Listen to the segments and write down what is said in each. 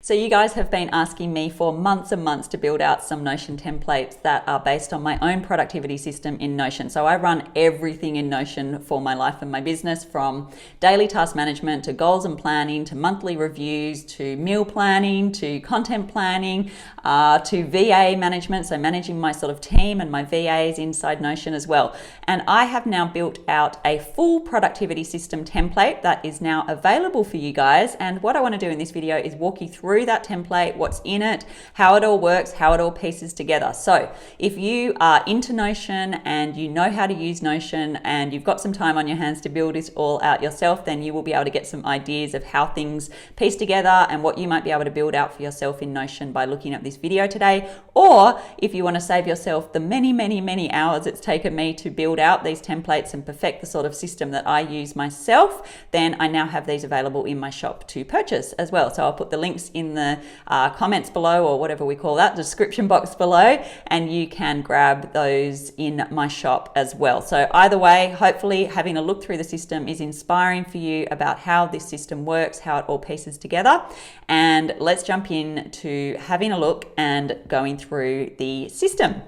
So you guys have been asking me for months and months to build out some Notion templates that are based on my own productivity system in Notion. So I run everything in Notion for my life and my business, from daily task management to goals and planning to monthly reviews to meal planning to content planning to VA management. So managing my sort of team and my VAs inside Notion as well. And I have now built out a full productivity system template that is now available for you guys. And what I want to do in this video is walk you through that template, what's in it, how it all works, how it all pieces together. So if you are into Notion and you know how to use Notion and you've got some time on your hands to build this all out yourself, then you will be able to get some ideas of how things piece together and what you might be able to build out for yourself in Notion by looking at this video today. Or if you want to save yourself the many hours it's taken me to build out these templates and perfect the sort of system that I use myself, then I now have these available in my shop to purchase as well. So I'll put the links in the comments below, or whatever we call that, description box below, and you can grab those in my shop as well. So either way, hopefully having a look through the system is inspiring for you about how this system works, how it all pieces together. And let's jump in to having a look and going through the system.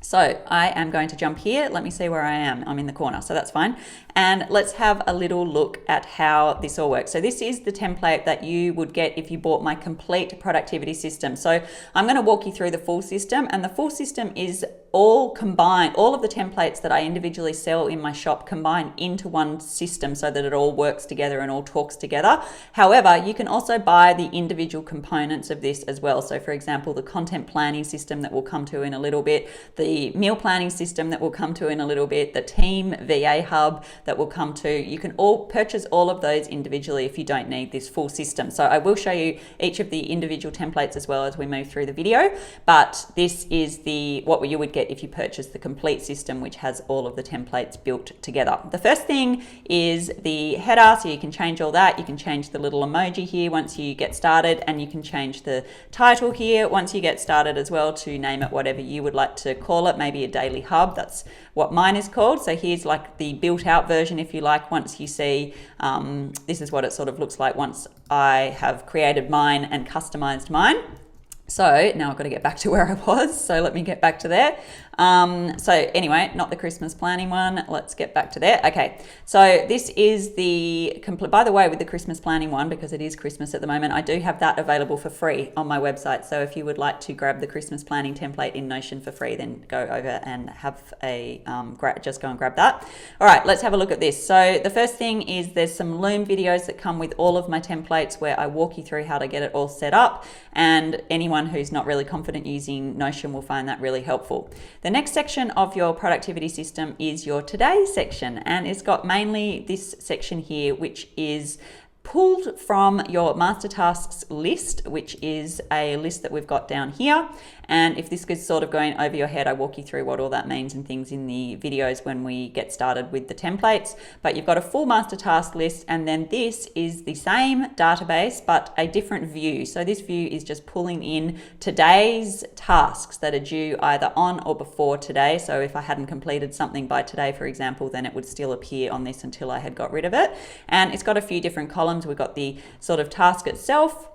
So I am going to jump here. Let me see where I am. I'm in the corner, so that's fine. And let's have a little look at how this all works. So this is the template that you would get if you bought my complete productivity system. So I'm going to walk you through the full system, and the full system is all combined. All of the templates that I individually sell in my shop combine into one system so that it all works together and all talks together. However, you can also buy the individual components of this as well. So for example, the content planning system that we'll come to in a little bit, the meal planning system that we'll come to in a little bit, the team VA hub that we'll come to. You can all purchase all of those individually if you don't need this full system. So I will show you each of the individual templates as well as we move through the video, but this is what you would get if you purchase the complete system, which has all of the templates built together. The first thing is the header, so you can change all that. You can change the little emoji here once you get started, and you can change the title here once you get started as well, to name it whatever you would like to call it. Maybe a daily hub, that's what mine is called. So here's like the built out version, if you like. Once you see, this is what it sort of looks like once I have created mine and customized mine. So now I've got to get back to where I was. So let me get back to there. So anyway, not the Christmas planning one. Let's get back to there. Okay. So this is the complete, by the way, with the Christmas planning one, because it is Christmas at the moment, I do have that available for free on my website. So if you would like to grab the Christmas planning template in Notion for free, then go over and have a, just go and grab that. All right, let's have a look at this. So the first thing is there's some Loom videos that come with all of my templates where I walk you through how to get it all set up. And anyone who's not really confident using Notion will find that really helpful. The next section of your productivity system is your today section, and it's got mainly this section here, which is pulled from your master tasks list, which is a list that we've got down here. And if this is sort of going over your head, I walk you through what all that means and things in the videos when we get started with the templates. But you've got a full master task list, and then this is the same database but a different view. So this view is just pulling in today's tasks that are due either on or before today. So if I hadn't completed something by today, for example, then it would still appear on this until I had got rid of it. And it's got a few different columns. We've got the sort of task itself,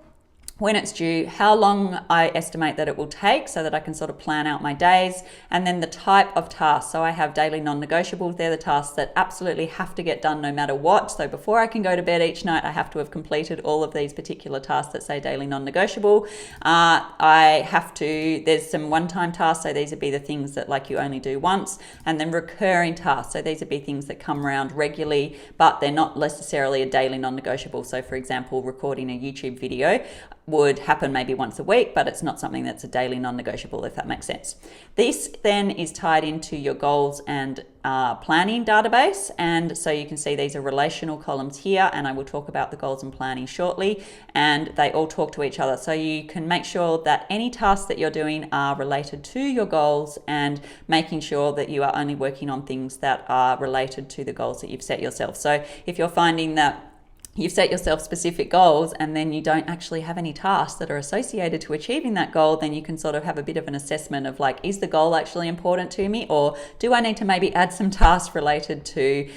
when it's due, how long I estimate that it will take so that I can sort of plan out my days, and then the type of task. So I have daily non-negotiables. They're the tasks that absolutely have to get done no matter what. So before I can go to bed each night, I have to have completed all of these particular tasks that say daily non-negotiable. There's some one-time tasks. So these would be the things that like you only do once, and then recurring tasks. So these would be things that come around regularly, but they're not necessarily a daily non-negotiable. So for example, recording a YouTube video would happen maybe once a week, but it's not something that's a daily non-negotiable, if that makes sense. This then is tied into your goals and planning database, and so you can see these are relational columns here, and I will talk about the goals and planning shortly, and they all talk to each other. So you can make sure that any tasks that you're doing are related to your goals, and making sure that you are only working on things that are related to the goals that you've set yourself. So if you're finding that you've set yourself specific goals and then you don't actually have any tasks that are associated to achieving that goal, then you can sort of have a bit of an assessment of like, is the goal actually important to me, or do I need to maybe add some tasks related to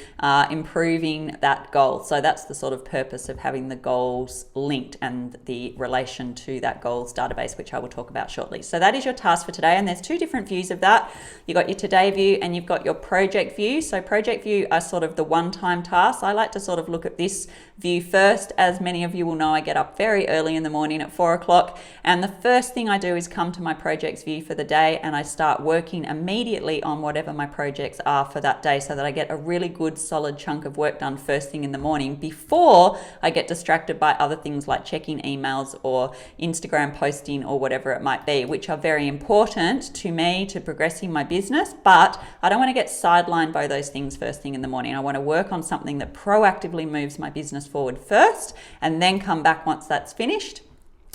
improving that goal? So that's the sort of purpose of having the goals linked and the relation to that goals database, which I will talk about shortly. So that is your task for today, and there's two different views of that. You've got your today view and you've got your project view. So project view are sort of the one-time tasks. I like to sort of look at this view first. As many of you will know, I get up very early in the morning at 4 o'clock, and the first thing I do is come to my projects view for the day, and I start working immediately on whatever my projects are for that day, so that I get a really good solid chunk of work done first thing in the morning before I get distracted by other things like checking emails or Instagram posting or whatever it might be, which are very important to me to progressing my business. But I don't want to get sidelined by those things first thing in the morning. I want to work on something that proactively moves my business forward first, and then come back once that's finished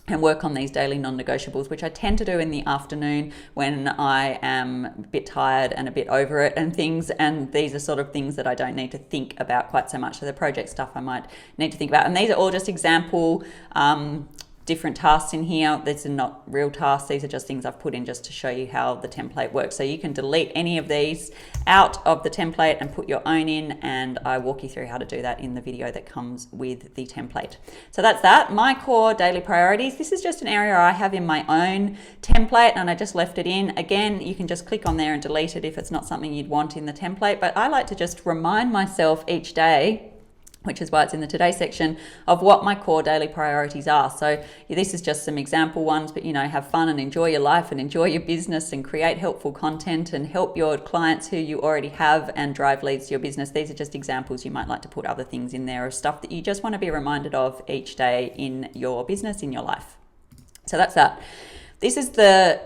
and work on these daily non-negotiables, which I tend to do in the afternoon when I am a bit tired and a bit over it and things. And these are sort of things that I don't need to think about quite so much. So the project stuff I might need to think about. And these are all just example different tasks in here. These are not real tasks. These are just things I've put in just to show you how the template works. So you can delete any of these out of the template and put your own in, and I walk you through how to do that in the video that comes with the template. So that's that. My core daily priorities. This is just an area I have in my own template, and I just left it in. Again, you can just click on there and delete it if it's not something you'd want in the template, but I like to just remind myself each day, which is why it's in the today section, of what my core daily priorities are. So this is just some example ones, but have fun and enjoy your life and enjoy your business and create helpful content and help your clients who you already have and drive leads to your business. These are just examples. You might like to put other things in there of stuff that you just want to be reminded of each day in your business, in your life. So that's that. This is the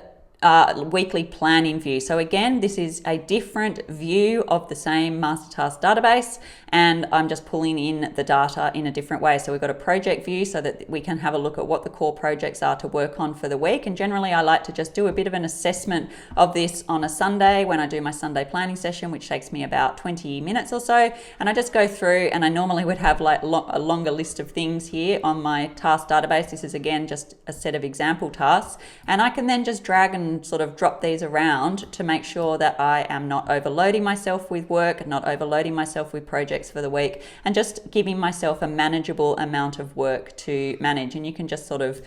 weekly planning view. So again, this is a different view of the same master task database, and I'm just pulling in the data in a different way. So we've got a project view so that we can have a look at what the core projects are to work on for the week. And generally I like to just do a bit of an assessment of this on a Sunday when I do my Sunday planning session, which takes me about 20 minutes or so. And I just go through, and I normally would have like a longer list of things here on my task database. This is again just a set of example tasks, and I can then just drag and sort of drop these around to make sure that I am not overloading myself with work, not overloading myself with projects for the week, and just giving myself a manageable amount of work to manage. And you can just sort of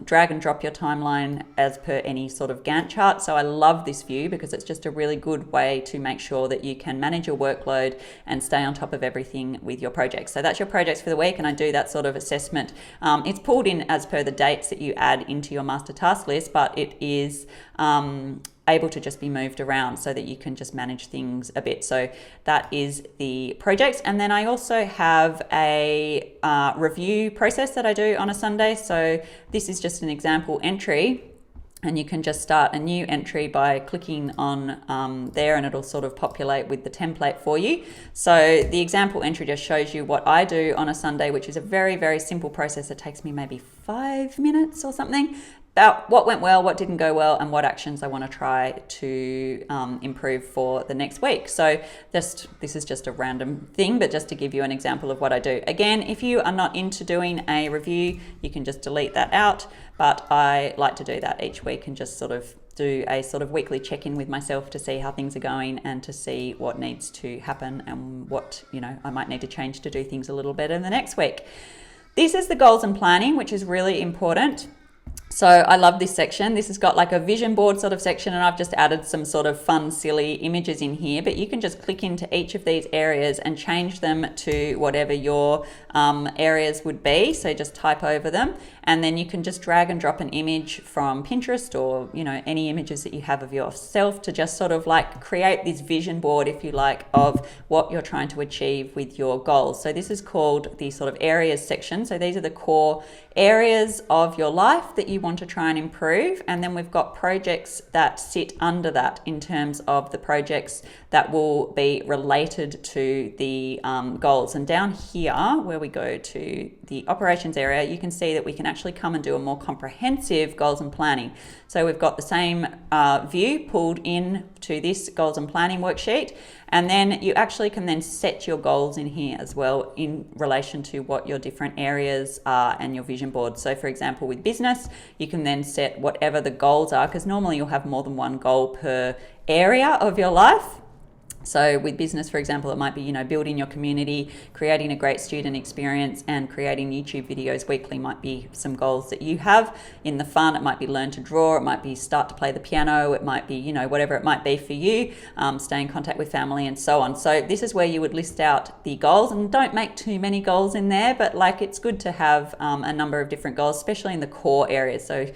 drag and drop your timeline as per any sort of Gantt chart. So I love this view because it's just a really good way to make sure that you can manage your workload and stay on top of everything with your projects. So that's your projects for the week, and I do that sort of assessment. It's pulled in as per the dates that you add into your master task list, but it is able to just be moved around so that you can just manage things a bit. So that is the projects. And then I also have a review process that I do on a Sunday. So this is just an example entry, and you can just start a new entry by clicking on there, and it'll sort of populate with the template for you. So the example entry just shows you what I do on a Sunday, which is a very, very simple process. It takes me maybe 5 minutes or something, about what went well, what didn't go well, and what actions I want to try to improve for the next week. So this is just a random thing, but just to give you an example of what I do. Again, if you are not into doing a review, you can just delete that out, but I like to do that each week and just sort of do a sort of weekly check-in with myself to see how things are going and to see what needs to happen and what I might need to change to do things a little better in the next week. This is the goals and planning, which is really important. So I love this section. This has got like a vision board sort of section, and I've just added some sort of fun, silly images in here, but you can just click into each of these areas and change them to whatever your areas would be. So just type over them, and then you can just drag and drop an image from Pinterest or, any images that you have of yourself to just sort of like create this vision board, if you like, of what you're trying to achieve with your goals. So this is called the sort of areas section. So these are the core areas of your life that you want to try and improve, and then we've got projects that sit under that in terms of the projects that will be related to the goals. And down here where we go to the operations area, you can see that we can actually come and do a more comprehensive goals and planning. So we've got the same view pulled in to this goals and planning worksheet, and then you actually can then set your goals in here as well in relation to what your different areas are and your vision board. So for example, with business, you can then set whatever the goals are, because normally you'll have more than one goal per area of your life. So with business, for example, it might be, building your community, creating a great student experience, and creating YouTube videos weekly might be some goals that you have. In the fun, it might be learn to draw, it might be start to play the piano, it might be, whatever it might be for you, stay in contact with family and so on. So this is where you would list out the goals, and don't make too many goals in there, but it's good to have a number of different goals, especially in the core areas. So,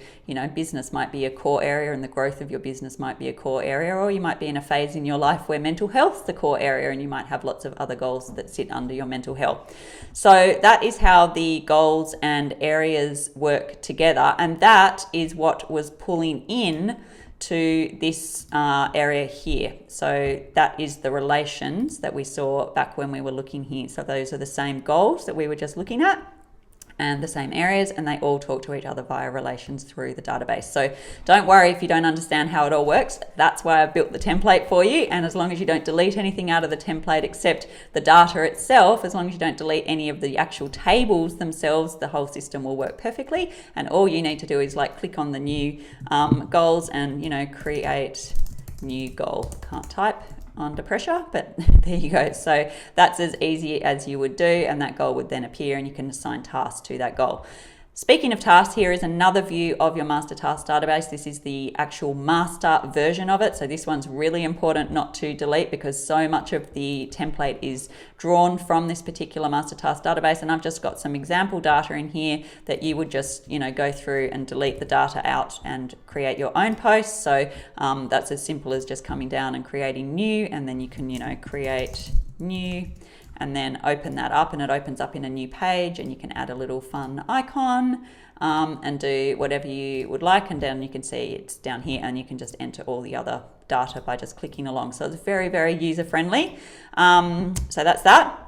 business might be a core area and the growth of your business might be a core area, or you might be in a phase in your life where mental health the core area, and you might have lots of other goals that sit under your mental health. So that is how the goals and areas work together, and that is what was pulling in to this area here. So that is the relations that we saw back when we were looking here. So those are the same goals that we were just looking at, and the same areas, and they all talk to each other via relations through the database. So don't worry if you don't understand how it all works. That's why I've built the template for you, and as long as you don't delete anything out of the template except the data itself, as long as you don't delete any of the actual tables themselves, the whole system will work perfectly. And all you need to do is click on the new goals and create new goal. Can't type under pressure, but there you go. So that's as easy as you would do, and that goal would then appear and you can assign tasks to that goal. Speaking of tasks, here is another view of your master task database. This is the actual master version of it. So this one's really important not to delete, because so much of the template is drawn from this particular master task database. And I've just got some example data in here that you would just, go through and delete the data out and create your own posts. So that's as simple as just coming down and creating new, and then you can, create new, and then open that up, and it opens up in a new page, and you can add a little fun icon and do whatever you would like. And then you can see it's down here, and you can just enter all the other data by just clicking along. So it's very, very user friendly. So that's that.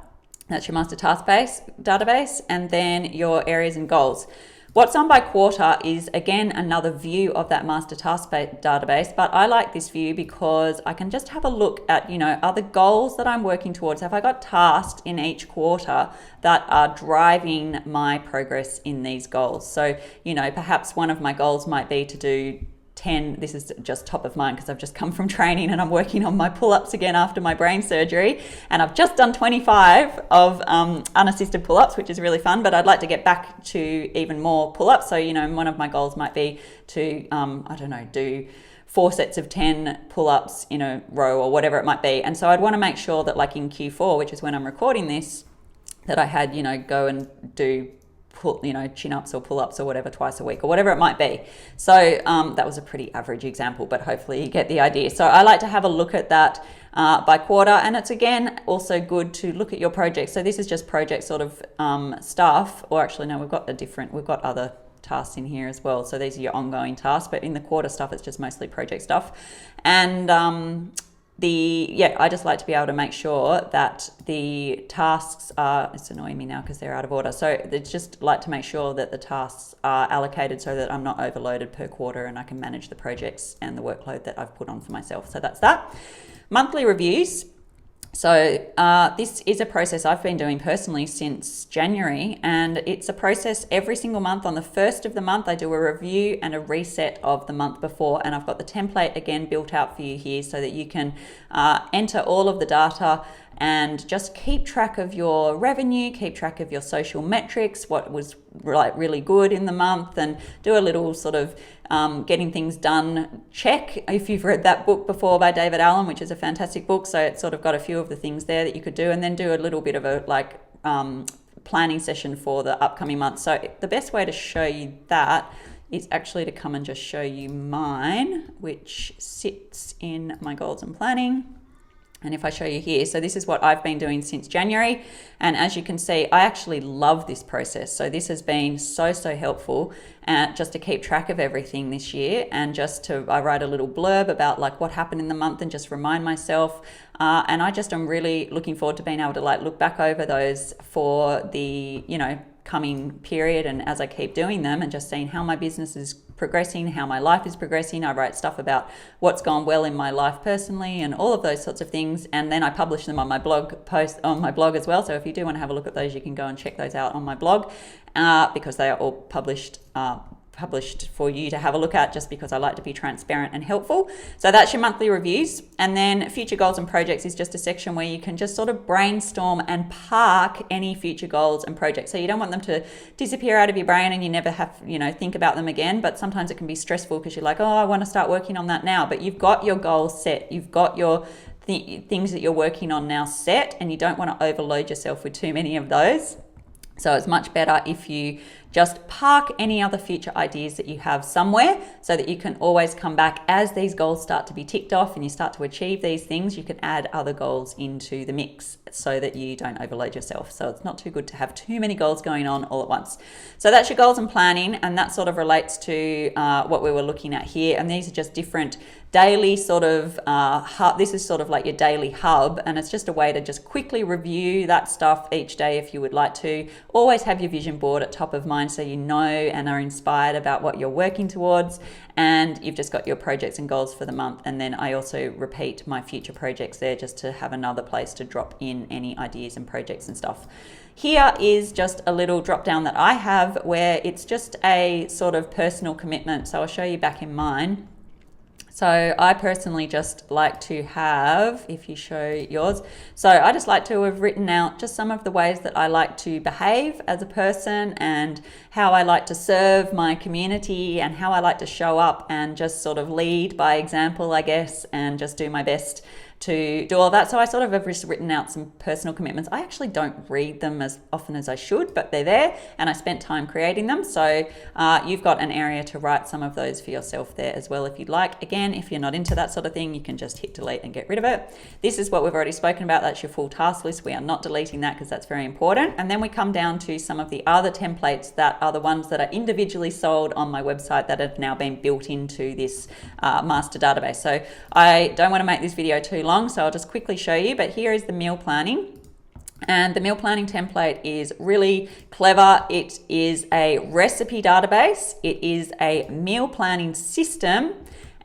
That's your master task database, and then your areas and goals. What's on by quarter is, again, another view of that master task database, but I like this view because I can just have a look at, are the goals that I'm working towards, have I got tasks in each quarter that are driving my progress in these goals? So, perhaps one of my goals might be to do 10, this is just top of mind because I've just come from training and I'm working on my pull-ups again after my brain surgery, and I've just done 25 of unassisted pull-ups, which is really fun, but I'd like to get back to even more pull-ups. So, one of my goals might be to, do 4 sets of 10 pull-ups in a row or whatever it might be. And so I'd want to make sure that in Q4, which is when I'm recording this, that I had, go and do chin-ups or pull-ups or whatever twice a week or whatever it might be. So that was a pretty average example, but hopefully you get the idea. So I like to have a look at that by quarter, and it's again also good to look at your projects. So this is just project sort of stuff, or actually no, we've got other tasks in here as well. So these are your ongoing tasks, but in the quarter stuff, it's just mostly project stuff. And I just like to be able to make sure that the tasks are, it's annoying me now because they're out of order. So it's just like to make sure that the tasks are allocated so that I'm not overloaded per quarter, and I can manage the projects and the workload that I've put on for myself. So that's that. Monthly reviews. So this is a process I've been doing personally since January, and it's a process every single month. On the first of the month, I do a review and a reset of the month before, and I've got the template again built out for you here so that you can enter all of the data and just keep track of your revenue, keep track of your social metrics, what was really good in the month, and do a little sort of getting things done check if you've read that book before by David Allen, which is a fantastic book. So it's sort of got a few of the things there that you could do, and then do a little bit of a planning session for the upcoming month. So the best way to show you that is actually to come and just show you mine, which sits in my goals and planning. And if I show you here, so this is what I've been doing since January. And as you can see, I actually love this process. So this has been so helpful just to keep track of everything this year, and I write a little blurb about what happened in the month and just remind myself. And I just am really looking forward to being able to look back over those for the, coming period, and as I keep doing them and just seeing how my business is progressing, how my life is progressing. I write stuff about what's gone well in my life personally and all of those sorts of things, and then I publish them on my blog post on my blog as well. So if you do want to have a look at those, you can go and check those out on my blog, because they are all published for you to have a look at, just because I like to be transparent and helpful. So that's your monthly reviews. And then future goals and projects is just a section where you can just sort of brainstorm and park any future goals and projects. So you don't want them to disappear out of your brain and you never have, think about them again. But sometimes it can be stressful because you're like, oh, I want to start working on that now. But you've got your goals set. You've got your things that you're working on now set, and you don't want to overload yourself with too many of those. So it's much better if you just park any other future ideas that you have somewhere, so that you can always come back as these goals start to be ticked off and you start to achieve these things. You can add other goals into the mix so that you don't overload yourself. So it's not too good to have too many goals going on all at once. So that's your goals and planning, and that sort of relates to what we were looking at here. And these are just different daily sort of hub. This is sort of like your daily hub, and it's just a way to just quickly review that stuff each day if you would like to. Always have your vision board at top of mind so you know and are inspired about what you're working towards, and you've just got your projects and goals for the month. And then I also repeat my future projects there, just to have another place to drop in any ideas and projects and stuff. Here is just a little drop down that I have where it's just a sort of personal commitment. So I'll show you back in mine. So I personally just like to have, if you show yours, so I just like to have written out just some of the ways that I like to behave as a person, and how I like to serve my community, and how I like to show up and just sort of lead by example, I guess, and just do my best to do all that. So I sort of have just written out some personal commitments. I actually don't read them as often as I should, but they're there and I spent time creating them. So you've got an area to write some of those for yourself there as well if you'd like. Again, if you're not into that sort of thing, you can just hit delete and get rid of it. This is what we've already spoken about. That's your full task list. We are not deleting that because that's very important. And then we come down to some of the other templates that are the ones that are individually sold on my website that have now been built into this master database. So I don't want to make this video too long, so I'll just quickly show you, but here is the meal planning. And the meal planning template is really clever. It is a recipe database, it is a meal planning system,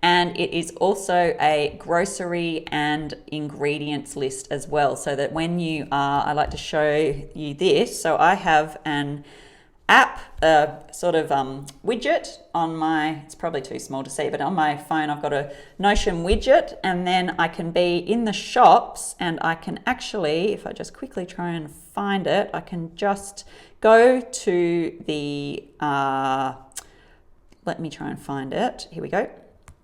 and it is also a grocery and ingredients list as well. So that when you are, I like to show you this. So I have an app, sort of widget on my, it's probably too small to see, but on my phone I've got a Notion widget, and then I can be in the shops, and I can actually, if I just quickly try and find it, I can just go to the, let me try and find it, here we go.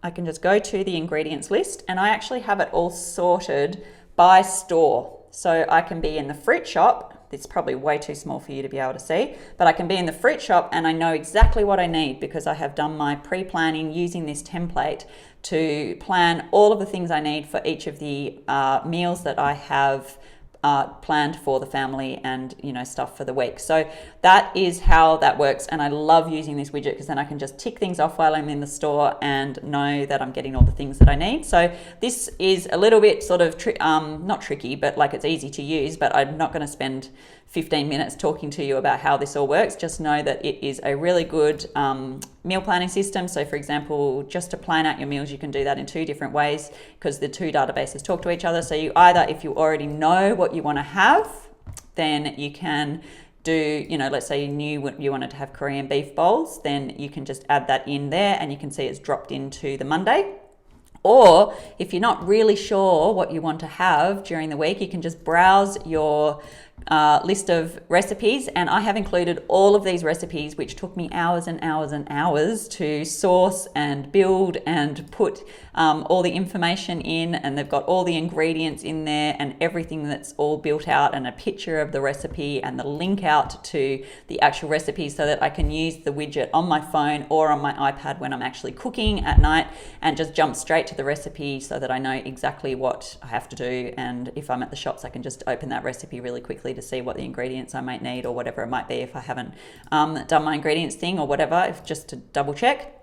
I can just go to the ingredients list, and I actually have it all sorted by store. So I can be in the fruit shop. It's probably way too small for you to be able to see, but I can be in the fruit shop and I know exactly what I need because I have done my pre-planning using this template to plan all of the things I need for each of the meals that I have planned for the family, and stuff for the week. So that is how that works, and I love using this widget because then I can just tick things off while I'm in the store and know that I'm getting all the things that I need. So this is a little bit sort of not tricky, but like it's easy to use, but I'm not going to spend 15 minutes talking to you about how this all works. Just know that it is a really good meal planning system. So for example, just to plan out your meals, you can do that in two different ways because the two databases talk to each other. So you either, if you already know what you want to have, then you can do, let's say you knew you wanted to have Korean beef bowls, then you can just add that in there and you can see it's dropped into the Monday. Or if you're not really sure what you want to have during the week, you can just browse your list of recipes, and I have included all of these recipes, which took me hours and hours and hours to source and build and put all the information in, and they've got all the ingredients in there and everything that's all built out, and a picture of the recipe and the link out to the actual recipe so that I can use the widget on my phone or on my iPad when I'm actually cooking at night and just jump straight to the recipe so that I know exactly what I have to do. And if I'm at the shops, I can just open that recipe really quickly to see what the ingredients I might need or whatever it might be if I haven't done my ingredients thing or whatever, just to double check.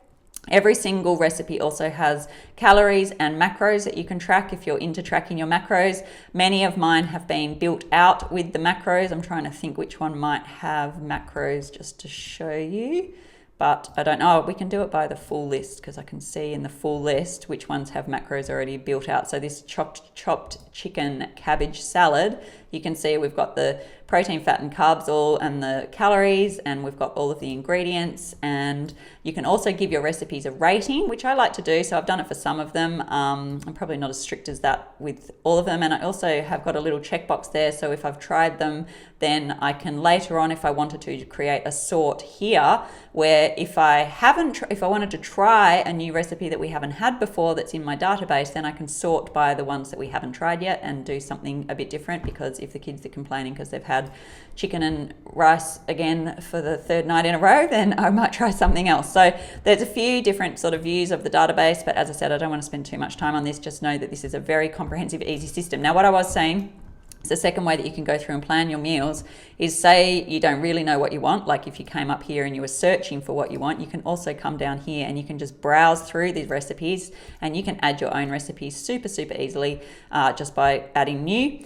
Every single recipe also has calories and macros that you can track if you're into tracking your macros. Many of mine have been built out with the macros. I'm trying to think which one might have macros just to show you, but I don't know. We can do it by the full list because I can see in the full list which ones have macros already built out. So this chopped chicken cabbage salad, you can see we've got the protein, fat and carbs all and the calories, and we've got all of the ingredients, and you can also give your recipes a rating, which I like to do. So I've done it for some of them. I'm probably not as strict as that with all of them, and I also have got a little checkbox there, so if I've tried them, then I can later on, if I wanted to, create a sort here where if I wanted to try a new recipe that we haven't had before that's in my database, then I can sort by the ones that we haven't tried yet and do something a bit different, because if the kids are complaining because they've had chicken and rice again for the third night in a row, then I might try something else. So there's a few different sort of views of the database, but as I said, I don't want to spend too much time on this. Just know that this is a very comprehensive, easy system. Now, what I was saying, the second way that you can go through and plan your meals is, say you don't really know what you want, like if you came up here and you were searching for what you want, you can also come down here and you can just browse through these recipes, and you can add your own recipes super easily just by adding new,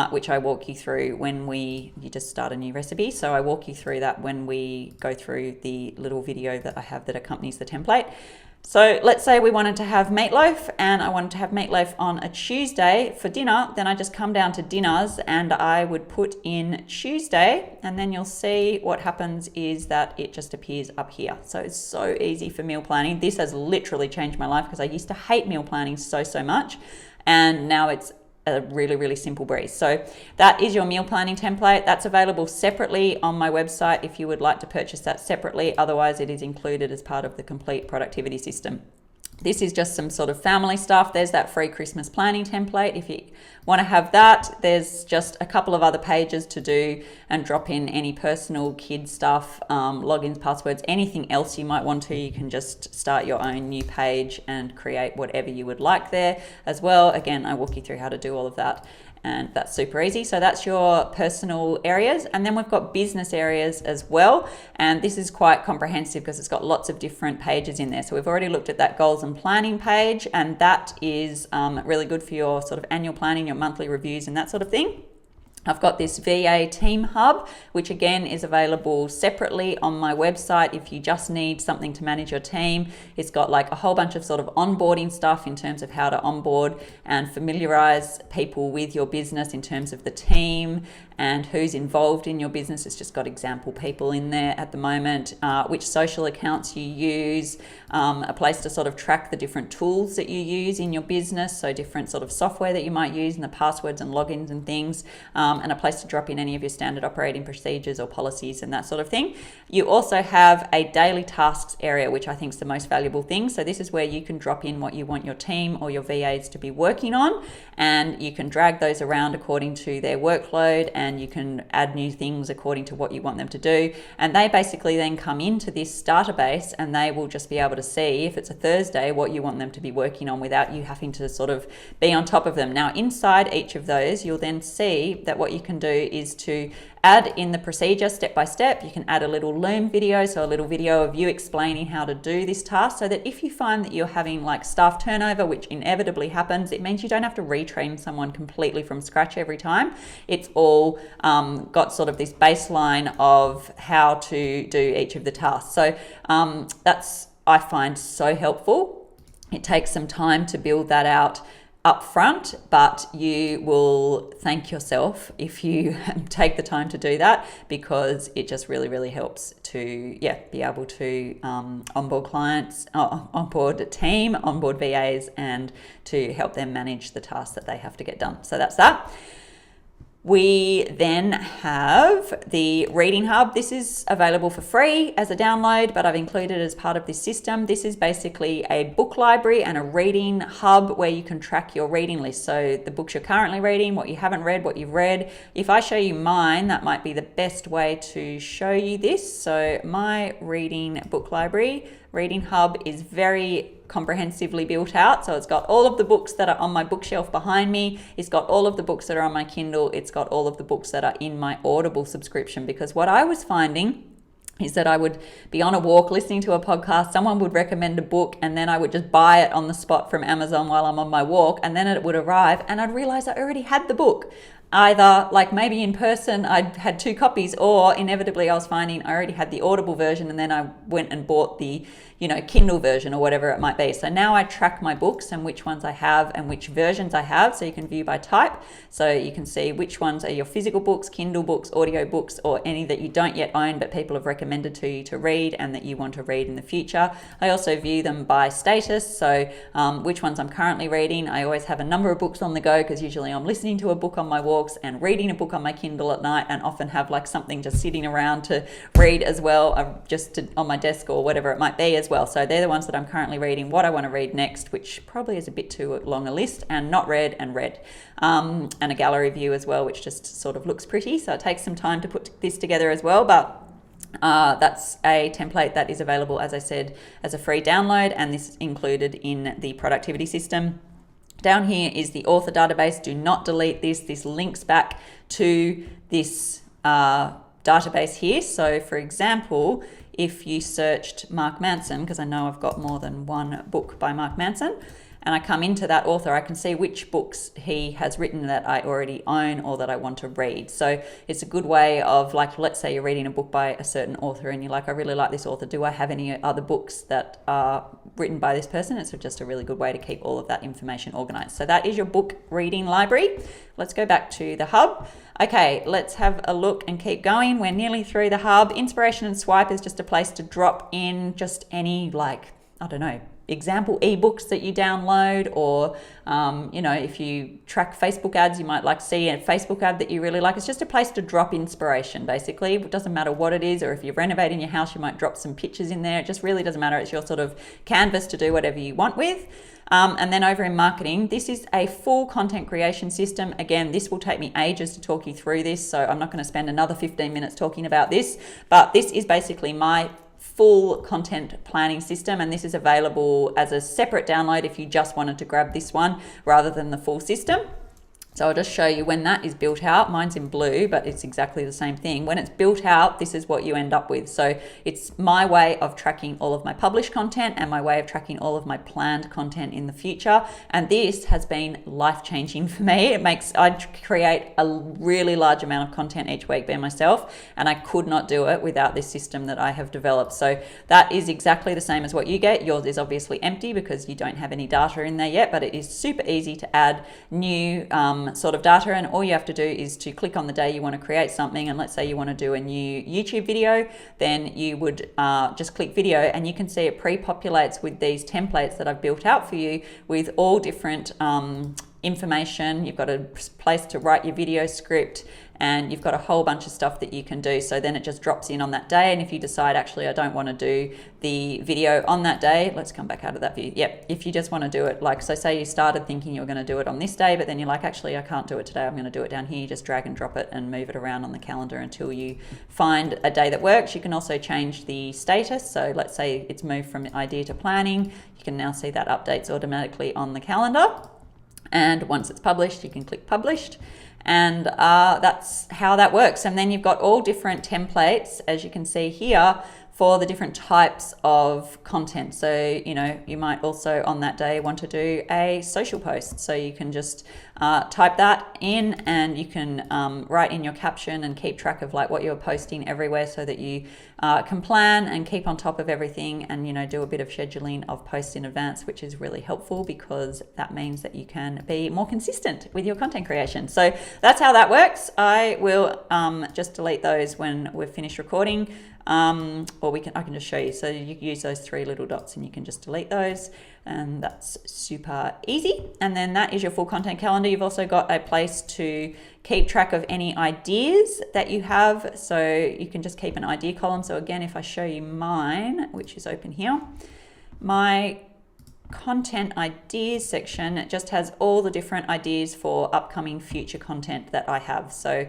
which I walk you through when you just start a new recipe. So I walk you through that when we go through the little video that I have that accompanies the template. So let's say we wanted to have meatloaf, and I wanted to have meatloaf on a Tuesday for dinner. Then I just come down to dinners and I would put in Tuesday, and then you'll see what happens is that it just appears up here. So it's so easy for meal planning. This has literally changed my life because I used to hate meal planning so much, and now it's a really simple breeze. So that is your meal planning template. That's available separately on my website if you would like to purchase that separately. Otherwise, it is included as part of the complete productivity system. This is just some sort of family stuff. There's that free Christmas planning template. If you want to have that, there's just a couple of other pages to do and drop in any personal kid stuff, logins, passwords, anything else you might want to. You can just start your own new page and create whatever you would like there as well. Again, I walk you through how to do all of that, and that's super easy. So that's your personal areas. And then we've got business areas as well. And this is quite comprehensive because it's got lots of different pages in there. So we've already looked at that goals and planning page, and that is really good for your sort of annual planning, your monthly reviews and that sort of thing. I've got this VA Team Hub, which again is available separately on my website if you just need something to manage your team. It's got like a whole bunch of sort of onboarding stuff in terms of how to onboard and familiarize people with your business in terms of the team and who's involved in your business. It's just got example people in there at the moment, which social accounts you use, a place to sort of track the different tools that you use in your business, so different sort of software that you might use and the passwords and logins and things, and a place to drop in any of your standard operating procedures or policies and that sort of thing. You also have a daily tasks area, which I think is the most valuable thing. So this is where you can drop in what you want your team or your VAs to be working on, and you can drag those around according to their workload, and you can add new things according to what you want them to do. And they basically then come into this database, and they will just be able to see, if it's a Thursday, what you want them to be working on without you having to sort of be on top of them. Now, inside each of those, you'll then see that what you can do is to add in the procedure step by step. You can add a little Loom video, so a little video of you explaining how to do this task, so that if you find that you're having like staff turnover, which inevitably happens, it means you don't have to retrain someone completely from scratch every time. It's all got sort of this baseline of how to do each of the tasks. So that's, I find, so helpful. It takes some time to build that out up front, but you will thank yourself if you take the time to do that, because it just really helps to be able to onboard clients, onboard a team, onboard VAs, and to help them manage the tasks that they have to get done. So that's that. We then have the Reading Hub. This is available for free as a download, but I've included it as part of this system. This is basically a book library and a reading hub where you can track your reading list. So the books you're currently reading, what you haven't read, what you've read. If I show you mine, that might be the best way to show you this. So my reading book library, Reading Hub, is very comprehensively built out. So it's got all of the books that are on my bookshelf behind me. It's got all of the books that are on my Kindle. It's got all of the books that are in my Audible subscription, because what I was finding is that I would be on a walk listening to a podcast, someone would recommend a book, and then I would just buy it on the spot from Amazon while I'm on my walk, and then it would arrive and I'd realize I already had the book. Either like maybe in person I'd had 2 copies, or inevitably I was finding I already had the Audible version and then I went and bought the Kindle version or whatever it might be. So now I track my books and which ones I have and which versions I have, so you can view by type. So you can see which ones are your physical books, Kindle books, audio books, or any that you don't yet own but people have recommended to you to read and that you want to read in the future. I also view them by status, so which ones I'm currently reading. I always have a number of books on the go because usually I'm listening to a book on my walks and reading a book on my Kindle at night, and often have like something just sitting around to read as well, on my desk or whatever it might be as well. So they're the ones that I'm currently reading, what I want to read next, which probably is a bit too long a list, and not read and read. And a gallery view as well, which just sort of looks pretty. So it takes some time to put this together as well, but that's a template that is available, as I said, as a free download, and this is included in the productivity system. Down here is the author database. Do not delete this. This links back to this database here. So for example, if you searched Mark Manson, because I know I've got more than one book by Mark Manson, and I come into that author, I can see which books he has written that I already own or that I want to read. So it's a good way of, like, let's say you're reading a book by a certain author and you're like, I really like this author. Do I have any other books that are written by this person? It's just a really good way to keep all of that information organized. So that is your book reading library. Let's go back to the hub. Okay, let's have a look and keep going. We're nearly through the hub. Inspiration and Swipe is just a place to drop in just any, like, I don't know, example ebooks that you download, or if you track Facebook ads, you might like see a Facebook ad that you really like. It's just a place to drop inspiration, basically. It doesn't matter what it is, or if you're renovating your house, you might drop some pictures in there. It just really doesn't matter. It's your sort of canvas to do whatever you want with. And then over in marketing, this is a full content creation system. Again, this will take me ages to talk you through this, so I'm not going to spend another 15 minutes talking about this, but this is basically my full content planning system, and this is available as a separate download if you just wanted to grab this one rather than the full system. So I'll just show you when that is built out. Mine's in blue, but it's exactly the same thing. When it's built out, this is what you end up with. So it's my way of tracking all of my published content and my way of tracking all of my planned content in the future. And this has been life-changing for me. I create a really large amount of content each week by myself, and I could not do it without this system that I have developed. So that is exactly the same as what you get. Yours is obviously empty because you don't have any data in there yet, but it is super easy to add new sort of data, and all you have to do is to click on the day you want to create something, and let's say you want to do a new YouTube video, then you would just click video, and you can see it pre-populates with these templates that I've built out for you with all different information. You've got a place to write your video script, and you've got a whole bunch of stuff that you can do. So then it just drops in on that day, and if you decide actually I don't want to do the video on that day, let's come back out of that view. Yep, if you just want to do it, like, so say you started thinking you were going to do it on this day, but then you're like, actually I can't do it today, I'm going to do it down here. You just drag and drop it and move it around on the calendar until you find a day that works. You can also change the status. So let's say it's moved from idea to planning. You can now see that updates automatically on the calendar. And once it's published, you can click published. And that's how that works. And then you've got all different templates, as you can see here, for the different types of content. So, you might also on that day want to do a social post. So you can just type that in, and you can write in your caption and keep track of like what you're posting everywhere, so that you can plan and keep on top of everything, and do a bit of scheduling of posts in advance, which is really helpful because that means that you can be more consistent with your content creation. So that's how that works. I will just delete those when we've finished recording. Or I can just show you. So you use those 3 little dots and you can just delete those, and that's super easy. And then that is your full content calendar. You've also got a place to keep track of any ideas that you have. So you can just keep an idea column. So again, if I show you mine, which is open here, my content ideas section, it just has all the different ideas for upcoming future content that I have. So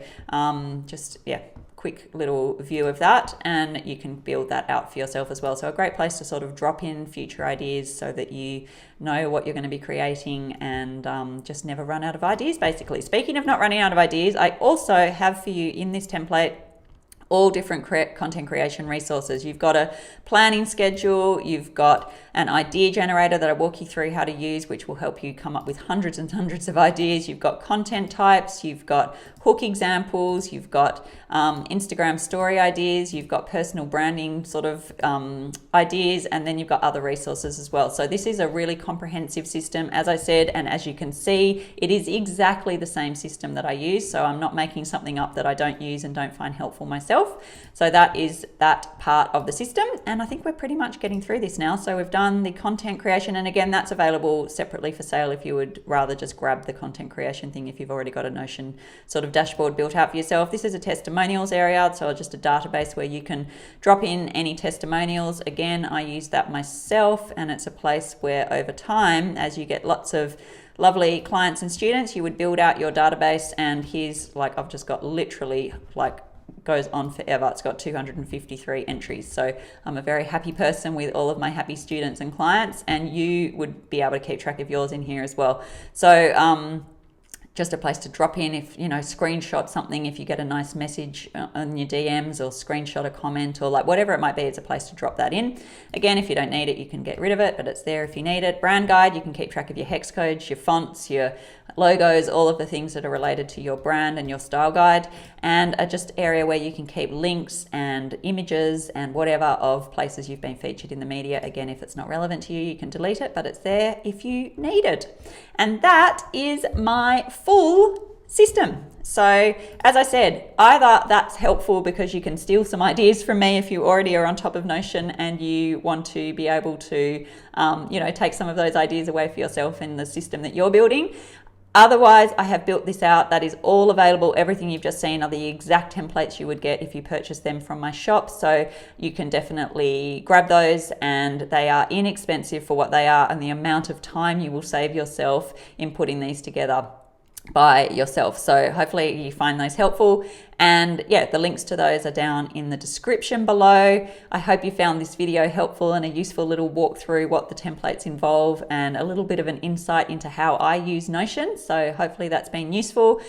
quick little view of that, and you can build that out for yourself as well. So a great place to sort of drop in future ideas so that you know what you're going to be creating, and just never run out of ideas, basically. Speaking of not running out of ideas, I also have for you in this template all different content creation resources. You've got a planning schedule, you've got an idea generator that I walk you through how to use, which will help you come up with hundreds and hundreds of ideas. You've got content types, you've got hook examples, you've got Instagram story ideas, you've got personal branding sort of ideas, and then you've got other resources as well. So this is a really comprehensive system, as I said, and as you can see, it is exactly the same system that I use. So I'm not making something up that I don't use and don't find helpful myself. So that is that part of the system, and I think we're pretty much getting through this now. So we've done the content creation, and again, that's available separately for sale if you would rather just grab the content creation thing if you've already got a Notion sort of dashboard built out for yourself. This is a testimonials area, so just a database where you can drop in any testimonials. Again, I use that myself, and it's a place where over time, as you get lots of lovely clients and students, you would build out your database. And here's, like, I've just got literally, like, goes on forever. It's got 253 entries. So I'm a very happy person with all of my happy students and clients, and you would be able to keep track of yours in here as well. So just a place to drop in if, you know, screenshot something if you get a nice message on your DMs, or screenshot a comment, or like whatever it might be, it's a place to drop that in. Again, if you don't need it, you can get rid of it, but it's there if you need it. Brand guide, you can keep track of your hex codes, your fonts, your logos, all of the things that are related to your brand and your style guide, and a just area where you can keep links and images and whatever of places you've been featured in the media. Again, if it's not relevant to you, you can delete it, but it's there if you need it. And that is my full system. So as I said, either that's helpful because you can steal some ideas from me if you already are on top of Notion and you want to be able to, take some of those ideas away for yourself in the system that you're building. Otherwise, I have built this out. That is all available. Everything you've just seen are the exact templates you would get if you purchase them from my shop. So you can definitely grab those, and they are inexpensive for what they are and the amount of time you will save yourself in putting these together by yourself. So hopefully you find those helpful, and yeah, the links to those are down in the description below. I hope you found this video helpful and a useful little walk through what the templates involve and a little bit of an insight into how I use Notion. So hopefully that's been useful.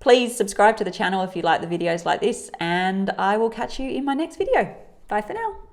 Please subscribe to the channel if you like the videos like this, and I will catch you in my next video. Bye for now.